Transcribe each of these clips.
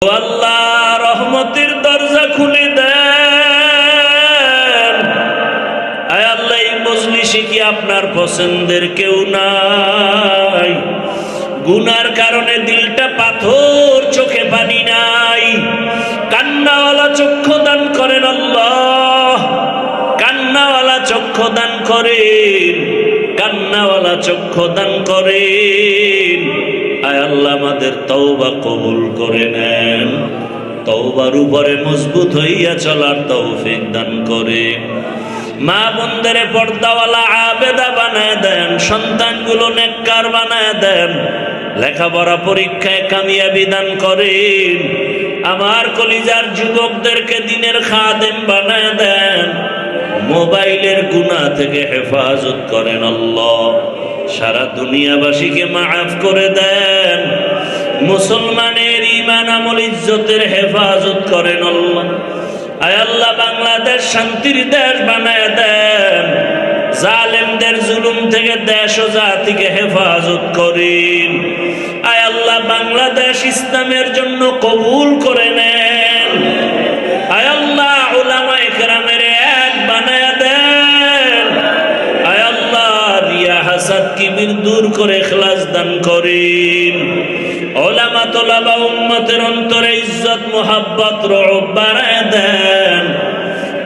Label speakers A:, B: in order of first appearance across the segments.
A: আল্লাহ রহমতের দরজা খুলে দেন। আয় আল্লাহ, এই মজলিসে কি আপনার পছন্দের কেউ নাই? গুনার কারণে দিলটা পাথর, চোখে পানি নাই, কান্নাওয়ালা চক্ষু দান করেন আল্লাহ, কান্নাওয়ালা চক্ষু দান করেন, কান্নাওয়ালা চক্ষু দান করেন। আয় আল্লাহ, আমাদের তওবা কবুল করে নেন, তওবার উপরে মজবুত হইয়া চলার তৌফিক দান করে। মা বোনদের পর্দাওয়ালা আবেদা বানায় দেন, সন্তানগুলো নেককার বানায় দেন, লেখাপড়া পরীক্ষায় কামিয়াবি দান করেন। আমার কলিজার যুবকদেরকে দিনের খাদেম বানায় দেন, মোবাইলের গুনাহ থেকে হেফাজত করেন আল্লাহ। সারা দুনিয়াবাসীকে মাফ করে দেন, মুসলমানের ঈমান আমল ইজ্জতের হেফাজত করেন আল্লাহ। আয় আল্লাহ, বাংলাদেশ শান্তির দেশ বানায় দেন, জালেমদের জুলুম থেকে দেশ ও জাতিকে হেফাজত করেন। আয় আল্লাহ, বাংলাদেশ ইসলামের জন্য কবুল করে নেন। আয় আল্লাহ, উলামায়ে কেরামের এক বানায় দেন। আয় আল্লাহ, রিয়া হাসাদ কিবির দূর করে ইখলাস দান করেন। উলামা তোলাবা উম্মতের অন্তরে ইজ্জত মুহাব্বত রউফ বাড়ায় দেন।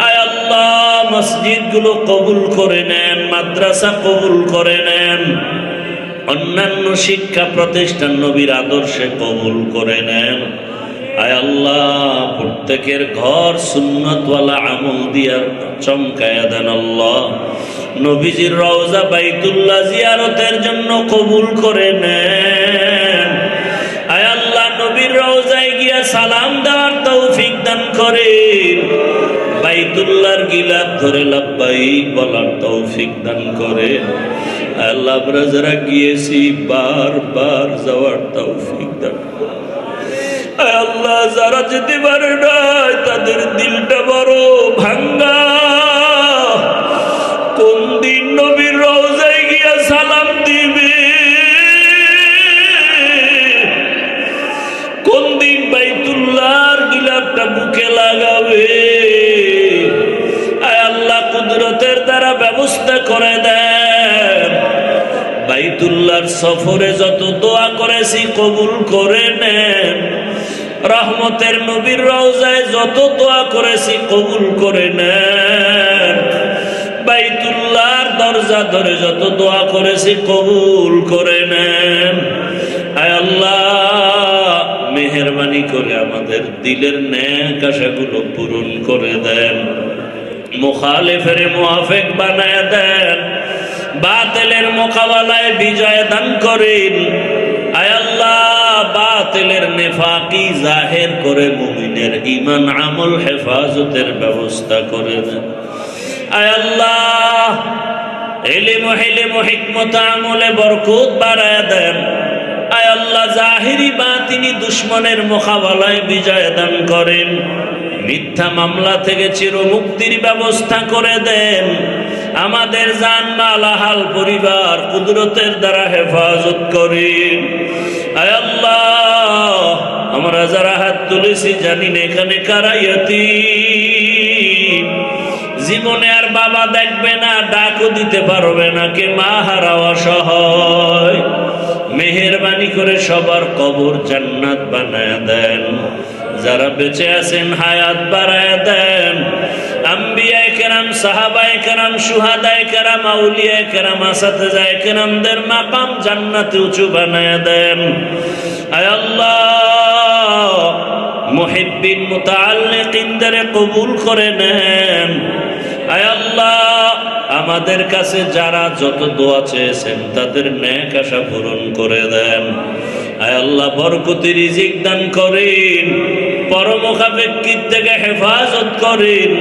A: আয় আল্লাহ, মসজিদগুলো কবুল করে নেন, মাদ্রাসা কবুল করে নেন, অন্যান্য শিক্ষা প্রতিষ্ঠান নবীর আদর্শে কবুল করে নেন। আয় আল্লাহ, প্রত্যেকের ঘর সুন্নতওয়ালা আমল দিয়া চমকায়া দেন আল্লাহ। নবীজির রওজা বাইতুল্লাহ জিয়ারতের জন্য কবুল করে নেন। আয় আল্লাহ, নবীর রওজায় গিয়া সালাম দেওয়ার তৌফিক দান করেন, বাইতুল্লাহর গিলাফ ধরে লাব্বাইক বলার তৌফিক দান করেন। আল্লাহ, আমরা যারা গিয়েছি বারবার যাওয়ার তৌফিক দান করেন। আল্লাহ, যারা যেতে পারে নাই তাদের দিলটা বড় ভাঙ্গা, কোন দিন নবীর রওজায় গিয়া সালাম দিবে, কোন দিন বাইতুল্লাহর গিলাফটা বুকে লাগাবে। আয় আল্লাহ, কুদরতের দ্বারা ব্যবস্থা করে দেন। বাইতুল্লাহর সফরে যত দোয়া করেছি কবুল করে নেন। রহমতের নবীর রওজায় যত দোয়া করেছি কবুল করে নেন। বাইতুল্লাহর দরজা ধরে যত দোয়া করেছি কবুল করে নেন। আয় আল্লাহ, মেহেরবানি করে আমাদের দিলের নেক আশাগুলো পূরণ করে দেন, মুখালিফের মুআফিক বানায় দেন, বাতিলের মোকাবেলায় বিজয় দান করেন। আয় আল্লাহ, বাতিলের নেফাকি জাহের করে মুমিনের ঈমান আমল হেফাজতের ব্যবস্থা করে দেন। আয় আল্লাহ, ইলম হিকমত আমলে বরকত বাড়ায় দেন। আয় আল্লাহ, জাহিরি বাতিনি দুশমনের মোকাবেলায় বিজয় দান করেন, মিথ্যা মামলা থেকে চিরমুক্তির ব্যবস্থা করে দেন। আমাদের জান মাল আহাল পরিবার কুদরতের দ্বারা হেফাজত করেন। আয় আল্লাহ, আমরা যারা হাত তুলেছি জানি না এখানে কারা ইয়াতীম, জীবনে আর বাবা দেখবে না, ডাকও দিতে পারবে না, কে মা হারাও অসহায়। মেহেরবানি করে সবার কবর জান্নাত বানায় দেন, যারা বেঁচে আছেন হায়াত বাড়ায় দেন। আম্বিয়ায়ে কেরাম, সাহাবায়ে কেরাম, শুহাদায়ে কেরাম, আউলিয়ায়ে কেরাম, আসাতিজায়ে কেরামদের মাকাম জান্নাতে উঁচু বানায় দেন। আয় আল্লাহ, মুহিব্বিন মুতাআল্লিকিনদের কবুল করে নেন। আয় আল্লাহ, আমাদের কাছে যারা যত দোয়া চেয়েছেন তাদের নেক আশা পূরণ করে দেন। আয় আল্লাহ, বরকতি রিজিক দান করেন, পরমুখাপেক্ষিত থেকে হেফাজত করেন,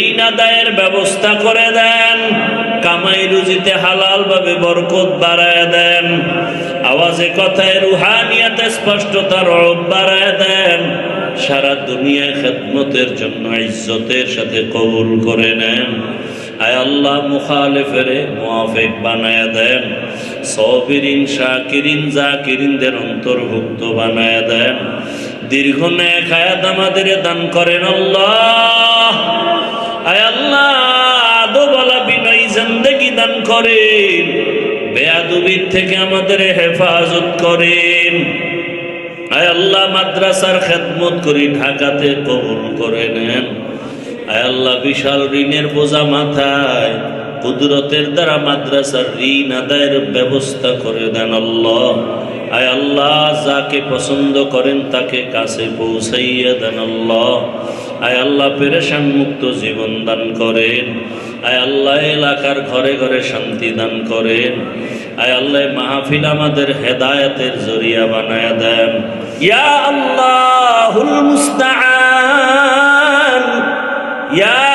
A: ঋণ আদায়ের ব্যবস্থা করে দেন, কামাই রুজিতে হালাল ভাবে বরকত বাড়ায় দেন, আওয়াজে কথায় রুহানিয়াতে স্পষ্টতার রব বাড়ায় দেন। সারা দুনিয়ায় খেদমতের জন্য ইজ্জতের সাথে কবুল করে নেন। আয় আল্লাহ, মুখালিফের মুআফিক বানায় দেন, সাবিরিন শাকিরিন জাকিরিনদের অন্তর্ভুক্ত বানায় দেন। দীর্ঘ নেক হায়াত আমাদের দান করেন আল্লাহ। আয় আল্লাহ, আদবওয়ালা বিনয়ী জিন্দেগি দান করেন, বেয়াদবির থেকে আমাদের হেফাজত করেন। আয় আল্লাহ, মাদ্রাসার খেদমত করি ঢাকাতে কবুল করে নেন। আয় আল্লাহ, বিশাল ঋণের বোঝা মাথায়, কুদরতের দ্বারা মাদ্রাসার ঋণ আদায়ের ব্যবস্থা করে দেন আল্লাহ। আয় আল্লাহ, যাকে পছন্দ করেন তাকে কাছে পৌঁছাইয়া দেন আল্লাহ। আয় আল্লাহ, পেরেশান মুক্ত জীবন দান করেন। আয় আল্লাহ, এলাকার ঘরে ঘরে শান্তি দান করেন। আয় আল্লাহ, মাহফিল আমাদের হেদায়েতের জরিয়া বানায়া দেন। ইয়া আল্লাহুল মুস্তাআন, ইয়া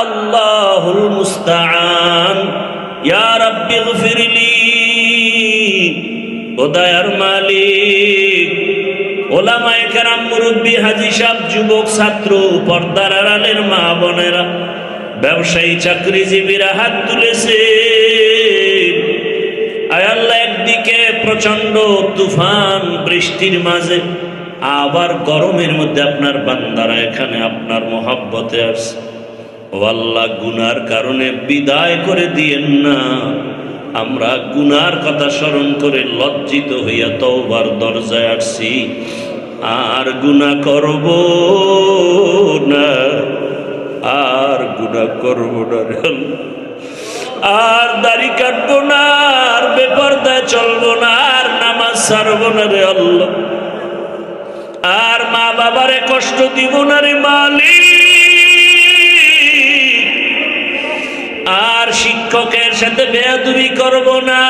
A: আল্লাহুল মুস্তাআন, ইয়া রাব্বি গফিরলি। ও দয়ার মালিক, ওলামায়ে কেরাম, মুরব্বী, হাজী সাহেব, যুবক, ছাত্র, পর্দার আড়ালের মা বোনেরা, ব্যবসায়ী, চাকরিজীবীরা হাত তুলেছে। আয় আল্লাহ, একদিকে প্রচন্ড তুফান বৃষ্টির মাঝে, আবার গরমের মধ্যে আপনার বান্দারা এখানে আপনার মহব্বতে আসছে। ও আল্লাহ, গুনার কারণে বিদায় করে দিয়েন না। আমরা গুনার কথা স্মরণ করে লজ্জিত হইয়া তওবার দরজায় আসছি। আর গুনাহ করব না, আর গুনাহ করব না রে আল্লাহ। আর দাড়ি কাটবো না, আর বেপরদায় চলবো না, আর নামাজ ছাড়বো না রে আল্লাহ। আর মা বাবারে কষ্ট দিব না রে মালিক। আর শিক্ষকের সাথে বেয়াদবি করব না,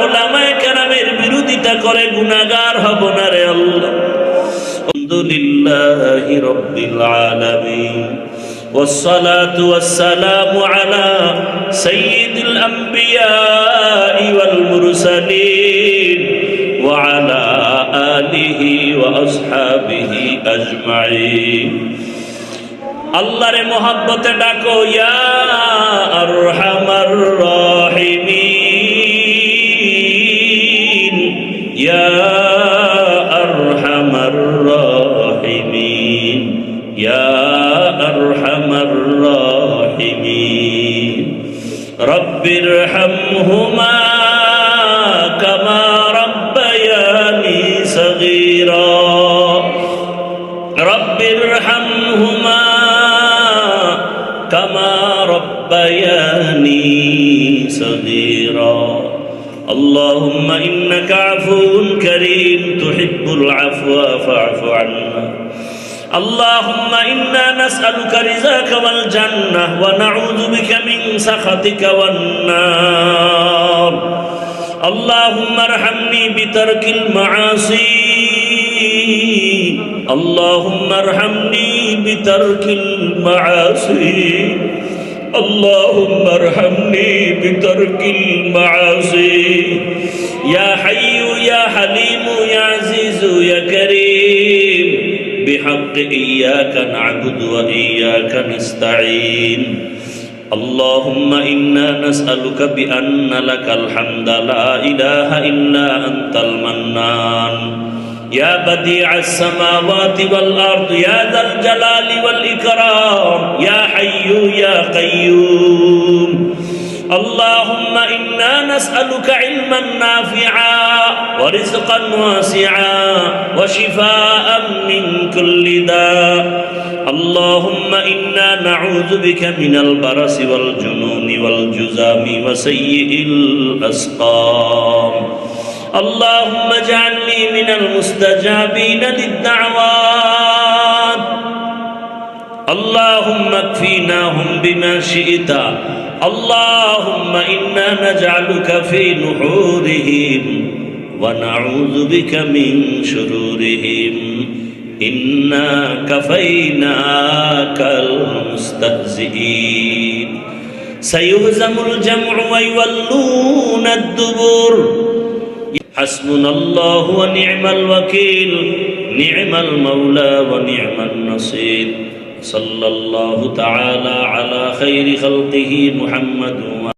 A: উলামায়ে কেরামের বিরোধিতা করে গুনাহগার হব না রে আল্লাহ। আলহামদুলিল্লাহি রাব্বিল আলামিন, والصلاة والسلام على سيد الأنبياء والمرسلين وعلى آله وأصحابه أجمعين. আল্লাহর মোহাব্বতে ডাকো, ইয়া আরহামার রাহিমিন, ইয়া আরহামার রাহিমিন, ইয়া আরহামার রাহিমিন। রব্বিরহামহুমা কামা রাব্বায়ানি সগীরা, রব্বিরহামহুমা কামা রাব্বায়ানি সগীরা। আল্লাহুম্মা ইন্নাকা আফুউন কারীম তুহিব্বুল আফওয়া ফা'ফু আন্না। اللهم إنا نسألك رزاك والجنة ونعوذ بك من سخطك والنار. اللهم ارحمني بترك المعاصي، اللهم ارحمني بترك المعاصي، اللهم ارحمني بترك المعاصي. يا حي يا حليم يا عزيز يا كريم، بحق إياك نعبد وإياك نستعين. اللهم إنا نسألك بأن لك الحمد لا إله إلا أنت المنان، يا بديع السماوات والأرض، يا ذا الجلال والإكرام، يا حي يا قيوم. اللهم إنا نسألك علما نافعا ورزقا واسعا وشفاء من كل داء. اللهم إنا نعوذ بك من البرص والجنون والجذام وسيء الأسقام. اللهم اجعلني من المستجابين للدعوات. اللهم اكفيناهم بما شئت. اللهم إنا نجعلك في نحورهم ونعوذ بك من شرورهم. إنا كفيناك المستهزئين. سيهزم الجمع ويولون الدبر. حسبنا الله ونعم الوكيل، نعم المولى ونعم النصير. صلى الله تعالى على خير خلقه محمد